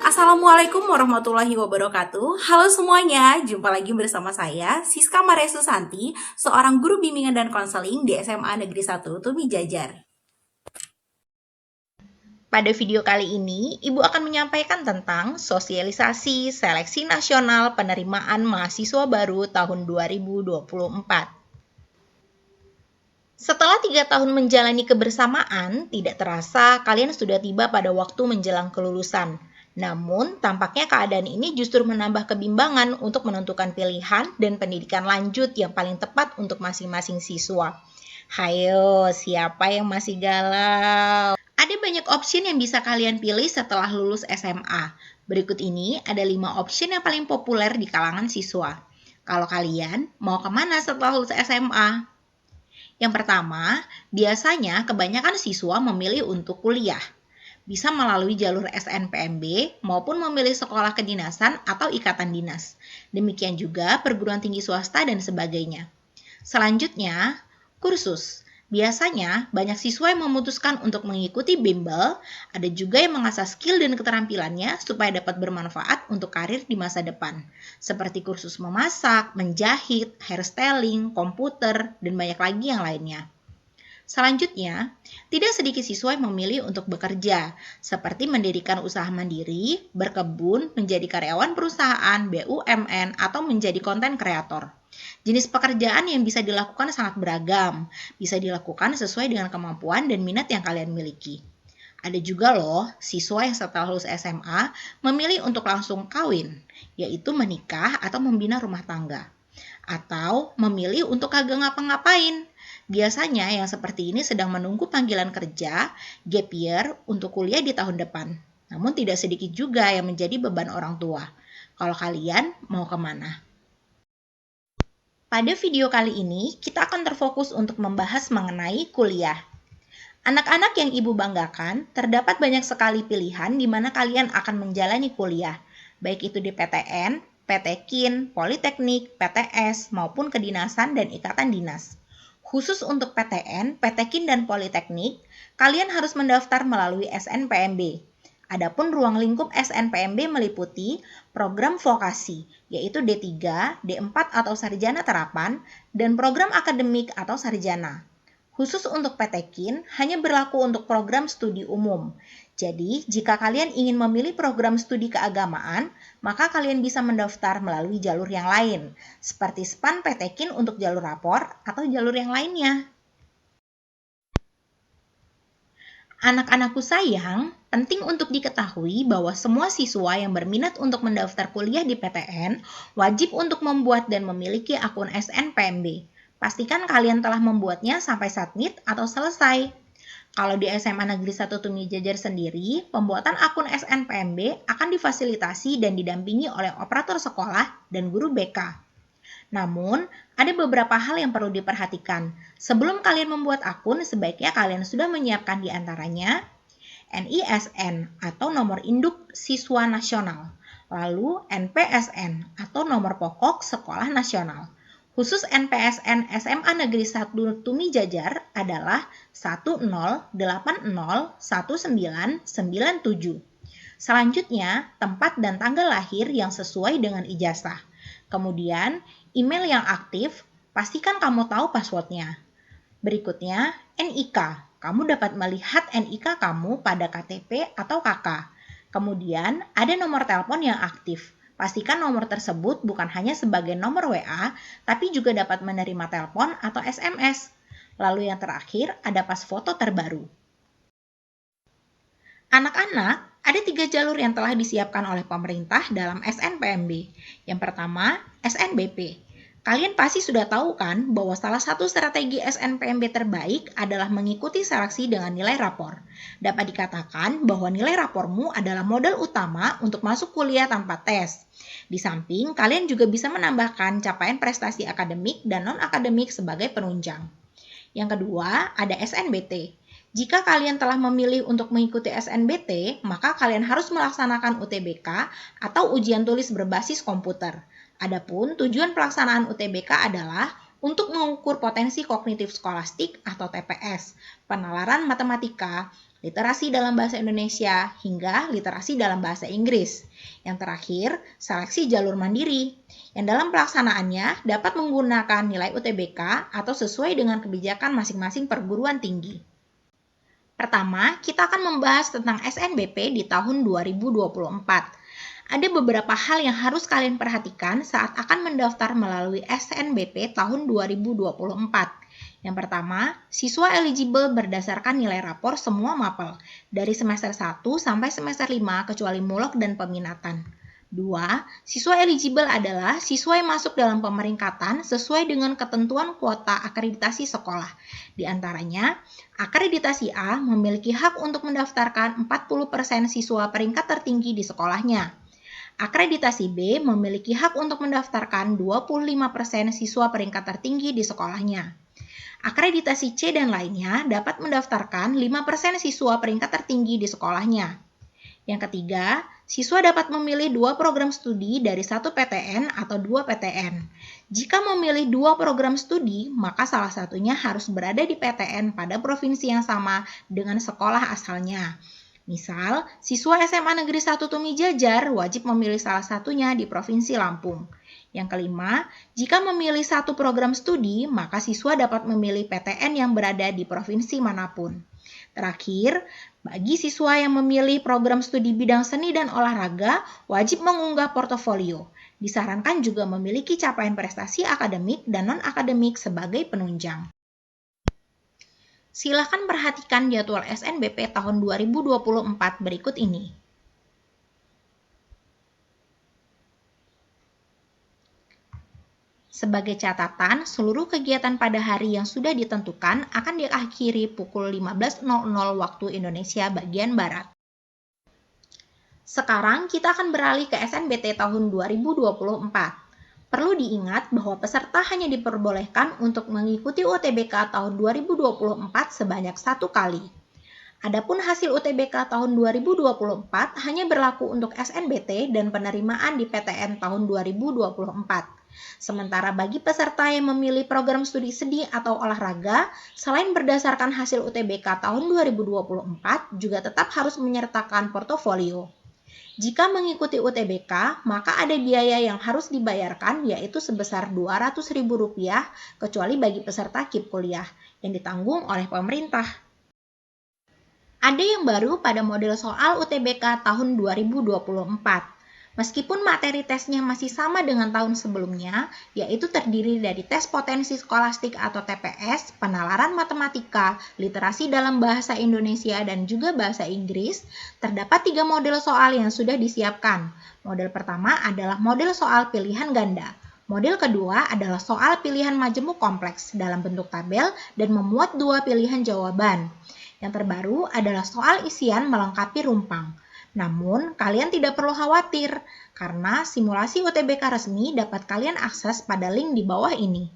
Assalamualaikum warahmatullahi wabarakatuh. Halo semuanya, jumpa lagi bersama saya, Siska Maria Susanti, seorang guru bimbingan dan konseling di SMA Negeri 1 Tumi Jajar. Pada video kali ini, Ibu akan menyampaikan tentang sosialisasi seleksi nasional penerimaan mahasiswa baru tahun 2024. Setelah 3 tahun menjalani kebersamaan, tidak terasa kalian sudah tiba pada waktu menjelang kelulusan. Namun, tampaknya keadaan ini justru menambah kebimbangan untuk menentukan pilihan dan pendidikan lanjut yang paling tepat untuk masing-masing siswa. Hayo, siapa yang masih galau? Ada banyak option yang bisa kalian pilih setelah lulus SMA. Berikut ini ada 5 option yang paling populer di kalangan siswa. Kalau kalian mau kemana setelah lulus SMA? Yang pertama, biasanya kebanyakan siswa memilih untuk kuliah. Bisa melalui jalur SNPMB maupun memilih sekolah kedinasan atau ikatan dinas. Demikian juga perguruan tinggi swasta dan sebagainya. Selanjutnya, kursus. Biasanya, banyak siswa yang memutuskan untuk mengikuti bimbel, ada juga yang mengasah skill dan keterampilannya supaya dapat bermanfaat untuk karir di masa depan. Seperti kursus memasak, menjahit, hairstyling, komputer, dan banyak lagi yang lainnya. Selanjutnya, tidak sedikit siswa yang memilih untuk bekerja, seperti mendirikan usaha mandiri, berkebun, menjadi karyawan perusahaan, BUMN, atau menjadi konten kreator. Jenis pekerjaan yang bisa dilakukan sangat beragam, bisa dilakukan sesuai dengan kemampuan dan minat yang kalian miliki. Ada juga loh siswa yang setelah lulus SMA memilih untuk langsung kawin, yaitu menikah atau membina rumah tangga. Atau memilih untuk kagak ngapa-ngapain. Biasanya yang seperti ini sedang menunggu panggilan kerja, gap year, untuk kuliah di tahun depan. Namun tidak sedikit juga yang menjadi beban orang tua. Kalau kalian mau kemana? Pada video kali ini, kita akan terfokus untuk membahas mengenai kuliah. Anak-anak yang Ibu banggakan, terdapat banyak sekali pilihan di mana kalian akan menjalani kuliah, baik itu di PTN, PTKIN, Politeknik, PTS, maupun kedinasan dan ikatan dinas. Khusus untuk PTN, PTKIN, dan Politeknik, kalian harus mendaftar melalui SNPMB. Adapun ruang lingkup SNPMB meliputi program vokasi, yaitu D3, D4 atau sarjana terapan, dan program akademik atau sarjana. Khusus untuk PTKIN, hanya berlaku untuk program studi umum. Jadi, jika kalian ingin memilih program studi keagamaan, maka kalian bisa mendaftar melalui jalur yang lain, seperti SPAN PTKIN untuk jalur rapor atau jalur yang lainnya. Anak-anakku sayang, penting untuk diketahui bahwa semua siswa yang berminat untuk mendaftar kuliah di PTN wajib untuk membuat dan memiliki akun SNPMB. Pastikan kalian telah membuatnya sampai submit atau selesai. Kalau di SMA Negeri 1 Tumi Jajar sendiri, pembuatan akun SNPMB akan difasilitasi dan didampingi oleh operator sekolah dan guru BK. Namun, ada beberapa hal yang perlu diperhatikan. Sebelum kalian membuat akun, sebaiknya kalian sudah menyiapkan di antaranya NISN atau nomor induk siswa nasional, lalu NPSN atau nomor pokok sekolah nasional. Khusus NPSN SMA Negeri 1 Tumi Jajar adalah 10801997. Selanjutnya, tempat dan tanggal lahir yang sesuai dengan ijazah. Kemudian, email yang aktif, pastikan kamu tahu passwordnya. Berikutnya, NIK. Kamu dapat melihat NIK kamu pada KTP atau KK. Kemudian, ada nomor telepon yang aktif. Pastikan nomor tersebut bukan hanya sebagai nomor WA, tapi juga dapat menerima telepon atau SMS. Lalu yang terakhir, ada pas foto terbaru. Anak-anak, ada 3 jalur yang telah disiapkan oleh pemerintah dalam SNPMB. Yang pertama, SNBP. Kalian pasti sudah tahu kan bahwa salah satu strategi SNPMB terbaik adalah mengikuti seleksi dengan nilai rapor. Dapat dikatakan bahwa nilai rapormu adalah modal utama untuk masuk kuliah tanpa tes. Di samping, kalian juga bisa menambahkan capaian prestasi akademik dan non-akademik sebagai penunjang. Yang kedua, ada SNBT. Jika kalian telah memilih untuk mengikuti SNBT, maka kalian harus melaksanakan UTBK atau ujian tulis berbasis komputer. Adapun tujuan pelaksanaan UTBK adalah untuk mengukur potensi kognitif skolastik atau TPS, penalaran matematika, literasi dalam bahasa Indonesia, hingga literasi dalam bahasa Inggris. Yang terakhir, seleksi jalur mandiri, yang dalam pelaksanaannya dapat menggunakan nilai UTBK atau sesuai dengan kebijakan masing-masing perguruan tinggi. Pertama, kita akan membahas tentang SNBP di tahun 2024. Ada beberapa hal yang harus kalian perhatikan saat akan mendaftar melalui SNBP tahun 2024. Yang pertama, siswa eligible berdasarkan nilai rapor semua mapel, dari semester 1 sampai semester 5 kecuali mulok dan peminatan. 2. Siswa eligible adalah siswa yang masuk dalam pemeringkatan sesuai dengan ketentuan kuota akreditasi sekolah. Di antaranya, akreditasi A memiliki hak untuk mendaftarkan 40% siswa peringkat tertinggi di sekolahnya. Akreditasi B memiliki hak untuk mendaftarkan 25% siswa peringkat tertinggi di sekolahnya. Akreditasi C dan lainnya dapat mendaftarkan 5% siswa peringkat tertinggi di sekolahnya. Yang ketiga, siswa dapat memilih 2 program studi dari 1 PTN atau 2 PTN. Jika memilih 2 program studi, maka salah satunya harus berada di PTN pada provinsi yang sama dengan sekolah asalnya. Misal, siswa SMA Negeri 1 Tumi Jajar wajib memilih salah satunya di Provinsi Lampung. Yang kelima, jika memilih 1 program studi, maka siswa dapat memilih PTN yang berada di provinsi manapun. Terakhir, bagi siswa yang memilih program studi bidang seni dan olahraga, wajib mengunggah portofolio. Disarankan juga memiliki capaian prestasi akademik dan non-akademik sebagai penunjang. Silakan perhatikan jadwal SNBP tahun 2024 berikut ini. Sebagai catatan, seluruh kegiatan pada hari yang sudah ditentukan akan diakhiri pukul 15.00 waktu Indonesia bagian Barat. Sekarang kita akan beralih ke SNBT tahun 2024. Perlu diingat bahwa peserta hanya diperbolehkan untuk mengikuti UTBK tahun 2024 sebanyak 1 kali. Adapun hasil UTBK tahun 2024 hanya berlaku untuk SNBT dan penerimaan di PTN tahun 2024. Sementara bagi peserta yang memilih program studi seni atau olahraga, selain berdasarkan hasil UTBK tahun 2024, juga tetap harus menyertakan portofolio. Jika mengikuti UTBK, maka ada biaya yang harus dibayarkan, yaitu sebesar Rp200.000 kecuali bagi peserta KIP kuliah yang ditanggung oleh pemerintah. Ada yang baru pada model soal UTBK tahun 2024. Meskipun materi tesnya masih sama dengan tahun sebelumnya, yaitu terdiri dari tes potensi skolastik atau TPS, penalaran matematika, literasi dalam bahasa Indonesia, dan juga bahasa Inggris, terdapat 3 model soal yang sudah disiapkan. Model pertama adalah model soal pilihan ganda. Model kedua adalah soal pilihan majemuk kompleks dalam bentuk tabel dan memuat 2 pilihan jawaban. Yang terbaru adalah soal isian melengkapi rumpang. Namun, kalian tidak perlu khawatir, karena simulasi UTBK resmi dapat kalian akses pada link di bawah ini.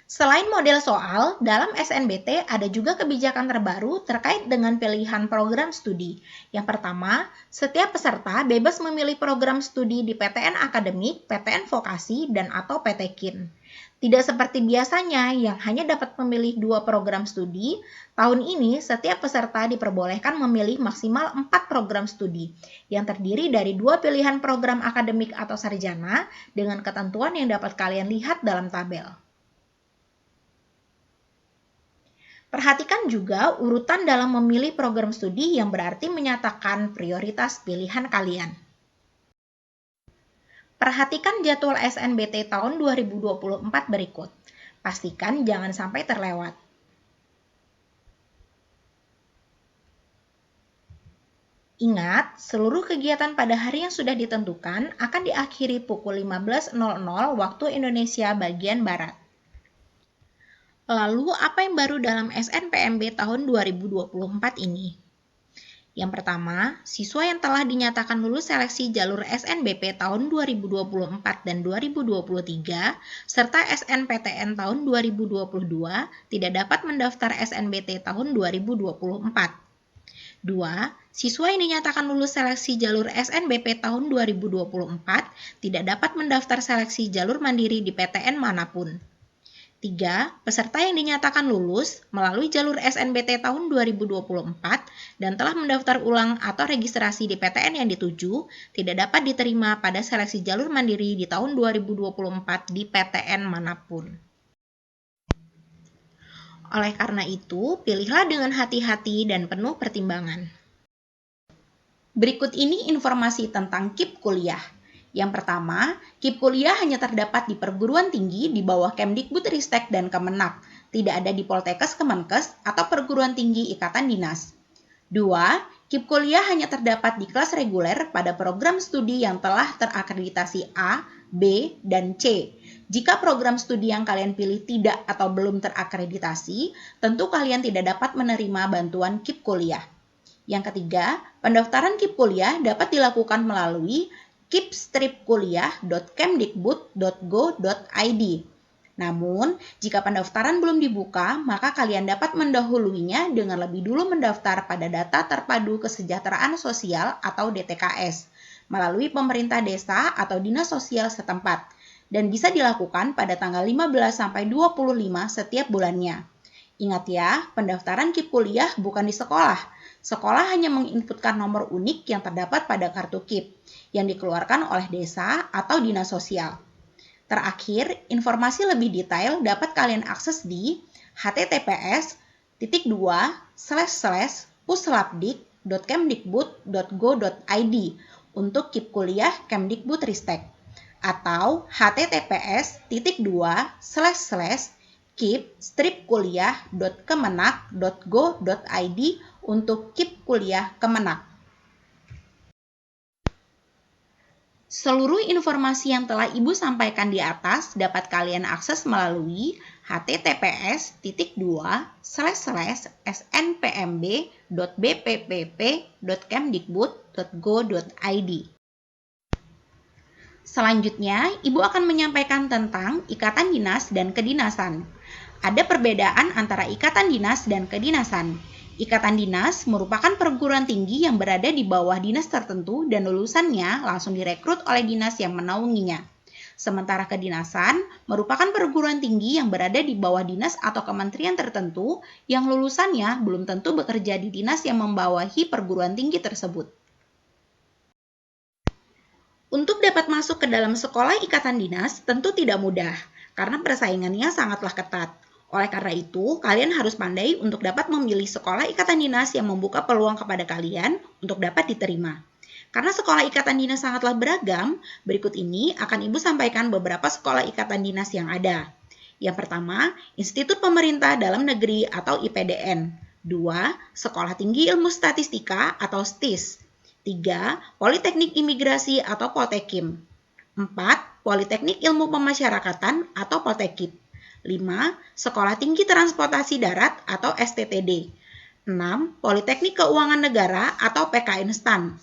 Selain model soal, dalam SNBT ada juga kebijakan terbaru terkait dengan pilihan program studi. Yang pertama, setiap peserta bebas memilih program studi di PTN Akademik, PTN Vokasi, dan atau PTKIN. Tidak seperti biasanya yang hanya dapat memilih 2 program studi, tahun ini setiap peserta diperbolehkan memilih maksimal 4 program studi, yang terdiri dari 2 pilihan program akademik atau sarjana dengan ketentuan yang dapat kalian lihat dalam tabel. Perhatikan juga urutan dalam memilih program studi yang berarti menyatakan prioritas pilihan kalian. Perhatikan jadwal SNBT tahun 2024 berikut. Pastikan jangan sampai terlewat. Ingat, seluruh kegiatan pada hari yang sudah ditentukan akan diakhiri pukul 15.00 waktu Indonesia bagian Barat. Lalu, apa yang baru dalam SNPMB tahun 2024 ini? Yang pertama, siswa yang telah dinyatakan lulus seleksi jalur SNBP tahun 2024 dan 2023, serta SNPTN tahun 2022 tidak dapat mendaftar SNBT tahun 2024. 2. Siswa yang dinyatakan lulus seleksi jalur SNBP tahun 2024 tidak dapat mendaftar seleksi jalur mandiri di PTN manapun. 3. Peserta yang dinyatakan lulus melalui jalur SNBT tahun 2024 dan telah mendaftar ulang atau registrasi di PTN yang dituju tidak dapat diterima pada seleksi jalur mandiri di tahun 2024 di PTN manapun. Oleh karena itu, pilihlah dengan hati-hati dan penuh pertimbangan. Berikut ini informasi tentang KIP kuliah. Yang pertama, KIP kuliah hanya terdapat di perguruan tinggi di bawah Kemdikbudristek dan Kemenak, tidak ada di Poltekkes Kemenkes atau perguruan tinggi ikatan dinas. 2. KIP kuliah hanya terdapat di kelas reguler pada program studi yang telah terakreditasi A, B, dan C. Jika program studi yang kalian pilih tidak atau belum terakreditasi, tentu kalian tidak dapat menerima bantuan KIP kuliah. Yang ketiga, pendaftaran KIP kuliah dapat dilakukan melalui kipstripkuliah.kemdikbud.go.id. Namun, jika pendaftaran belum dibuka, maka kalian dapat mendahuluinya dengan lebih dulu mendaftar pada Data Terpadu Kesejahteraan Sosial atau DTKS melalui pemerintah desa atau dinas sosial setempat dan bisa dilakukan pada tanggal 15-25 setiap bulannya. Ingat ya, pendaftaran KIP kuliah bukan di sekolah. Sekolah hanya menginputkan nomor unik yang terdapat pada kartu KIP yang dikeluarkan oleh desa atau dinas sosial. Terakhir, informasi lebih detail dapat kalian akses di https://puslapdik.kemdikbud.go.id untuk KIP kuliah Kemdikbudristek atau https://kip-kuliah.kemenak.go.id untuk KIP kuliah Kemenak. Seluruh informasi yang telah Ibu sampaikan di atas dapat kalian akses melalui https://snpmb.bppp.kemdikbud.go.id. Selanjutnya, Ibu akan menyampaikan tentang ikatan dinas dan kedinasan. Ada perbedaan antara ikatan dinas dan kedinasan. Ikatan dinas merupakan perguruan tinggi yang berada di bawah dinas tertentu dan lulusannya langsung direkrut oleh dinas yang menaunginya. Sementara kedinasan merupakan perguruan tinggi yang berada di bawah dinas atau kementerian tertentu yang lulusannya belum tentu bekerja di dinas yang membawahi perguruan tinggi tersebut. Untuk dapat masuk ke dalam sekolah ikatan dinas tentu tidak mudah, karena persaingannya sangatlah ketat. Oleh karena itu, kalian harus pandai untuk dapat memilih sekolah ikatan dinas yang membuka peluang kepada kalian untuk dapat diterima. Karena sekolah ikatan dinas sangatlah beragam, berikut ini akan Ibu sampaikan beberapa sekolah ikatan dinas yang ada. Yang pertama, Institut Pemerintah Dalam Negeri atau IPDN. 2. Sekolah Tinggi Ilmu Statistika atau STIS. 3. Politeknik Imigrasi atau Poltekim. 4. Politeknik Ilmu Pemasyarakatan atau Poltekip. 5. Sekolah Tinggi Transportasi Darat atau STTD. 6. Politeknik Keuangan Negara atau PKN STAN.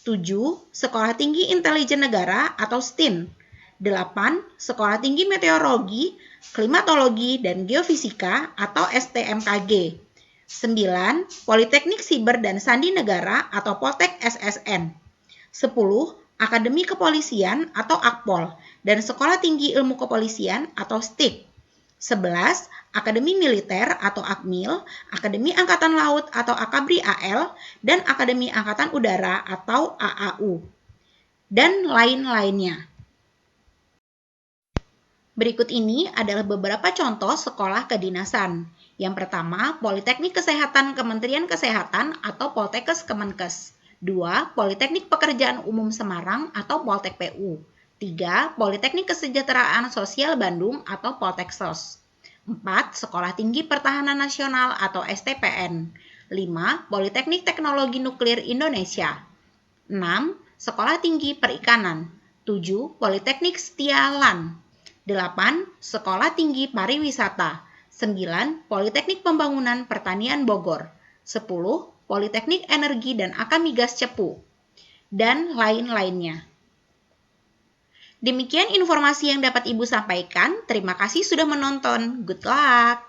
7. Sekolah Tinggi Intelijen Negara atau STIN. 8. Sekolah Tinggi Meteorologi, Klimatologi, dan Geofisika atau STMKG. 9. Politeknik Siber dan Sandi Negara atau Poltek SSN. 10. Akademi Kepolisian atau Akpol dan Sekolah Tinggi Ilmu Kepolisian atau STIK. 11. Akademi Militer atau Akmil, Akademi Angkatan Laut atau Akabri AL, dan Akademi Angkatan Udara atau AAU, dan lain-lainnya. Berikut ini adalah beberapa contoh sekolah kedinasan. Yang pertama, Politeknik Kesehatan Kementerian Kesehatan atau Poltekkes Kemenkes. 2. Politeknik Pekerjaan Umum Semarang atau Poltek PU. 3. Politeknik Kesejahteraan Sosial Bandung atau Polteksos. 4. Sekolah Tinggi Pertahanan Nasional atau STPN. 5. Politeknik Teknologi Nuklir Indonesia. 6. Sekolah Tinggi Perikanan. 7. Politeknik Setialan. 8. Sekolah Tinggi Pariwisata. 9. Politeknik Pembangunan Pertanian Bogor. 10. Politeknik Energi dan Akamigas Cepu. Dan lain-lainnya. Demikian informasi yang dapat Ibu sampaikan. Terima kasih sudah menonton. Good luck!